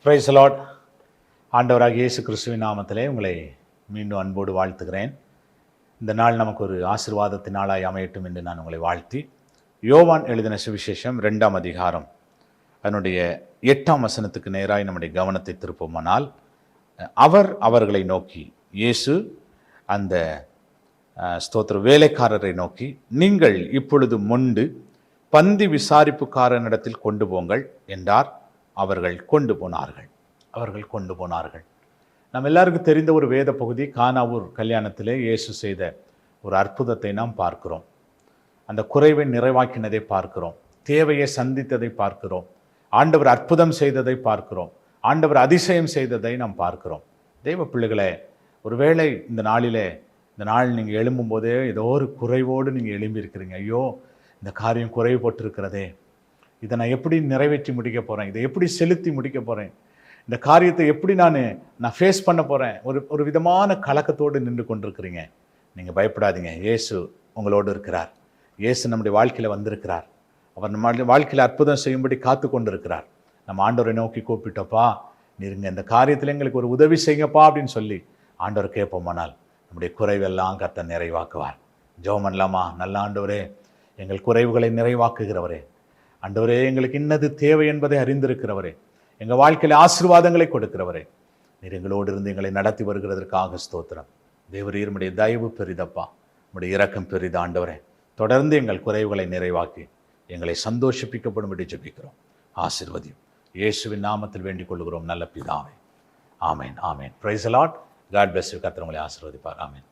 Price the Lord. ஆண்டவராகிய இயேசு கிறிஸ்துவின் நாமத்திலே உங்களை மீண்டும் அன்போடு வாழ்த்துகிறேன். இந்த நாள் நமக்கு ஒரு ஆசீர்வாதத்தின் நாளாய் அமையட்டும் என்று நான் உங்களை வாழ்த்தி, யோவான் எழுதின சுவிசேஷம் 2ஆம் அதிகாரம் அதனுடைய 8ஆம் வசனத்துக்கு நேராய் நம்முடைய கவனத்தை திருப்புமானால், அவர் அவர்களை நோக்கி, இயேசு அந்த ஸ்தோத்திர வேலைக்காரரை நோக்கி, நீங்கள் இப்பொழுது மொண்டு பந்தி விசாரிப்புக்காரனிடத்தில் கொண்டு போங்கள் என்றார். அவர்கள் கொண்டு போனார்கள். நம்ம எல்லாருக்கும் தெரிந்த ஒரு வேத பகுதி, கானாவூர் கல்யாணத்திலே இயேசு செய்த ஒரு அற்புதத்தை நாம் பார்க்கிறோம். அந்த குறைவை நிறைவாக்கினதை பார்க்கிறோம், தேவையை சந்தித்ததை பார்க்கிறோம், ஆண்டவர் அற்புதம் செய்ததை பார்க்கிறோம், ஆண்டவர் அதிசயம் செய்ததை நாம் பார்க்கிறோம். தெய்வ பிள்ளைகளே, ஒருவேளை இந்த நாள் நீங்கள் எழும்பும் போதே ஏதோ ஒரு குறைவோடு நீங்கள் எழும்பியிருக்கிறீங்க. ஐயோ, இந்த காரியம் குறைவுபட்டிருக்கிறதே, இதை நான் எப்படி நிறைவேற்றி முடிக்க போகிறேன், இதை எப்படி செலுத்தி முடிக்க போகிறேன், இந்த காரியத்தை எப்படி நான் ஃபேஸ் பண்ண போகிறேன், ஒரு விதமான கலக்கத்தோடு நின்று கொண்டிருக்கிறீங்க. நீங்கள் பயப்படாதீங்க, இயேசு உங்களோடு இருக்கிறார். இயேசு நம்முடைய வாழ்க்கையில் வந்திருக்கிறார். அவர் நம்ம வாழ்க்கையில் அற்புதம் செய்யும்படி காத்து கொண்டு இருக்கிறார். நம்ம ஆண்டவரை நோக்கி கூப்பிட்டோப்பா, நீங்க இந்த காரியத்தில் எங்களுக்கு ஒரு உதவி செய்யுங்கப்பா அப்படின்னு சொல்லி ஆண்டவர் கேட்போமானால் நம்முடைய குறைவெல்லாம் கர்த்தர் நிறைவாக்குவார். ஜெபம் பண்ணலாமா? நல்ல ஆண்டவரே, எங்கள் குறைவுகளை நிறைவாக்குகிறவரே, ஆண்டவரே, எங்களுக்கு இன்னது தேவை என்பதை அறிந்திருக்கிறவரே, எங்கள் வாழ்க்கையில் ஆசீர்வாதங்களை கொடுக்கிறவரே, நீர் எங்களோடு இருந்து எங்களை நடத்தி வருகிறதற்காக ஸ்தோத்திரம். தேவரீர், உம்முடைய தயவு பெரிதப்பா, உம்முடைய இரக்கம் பெரித ஆண்டவரே. தொடர்ந்து எங்கள் குறைவுகளை நிறைவாக்கி எங்களை சந்தோஷிப்பிக்கப்படும்படி ஜெபிக்கிறோம். ஆசீர்வதியும் இயேசுவின் நாமத்தில் வேண்டிக் கொள்கிறோம் நல்ல பிதாவே. ஆமேன், ஆமேன். Praise the Lord. God bless you. கர்த்தர் உங்களை ஆசீர்வதிப்பார். ஆமேன்.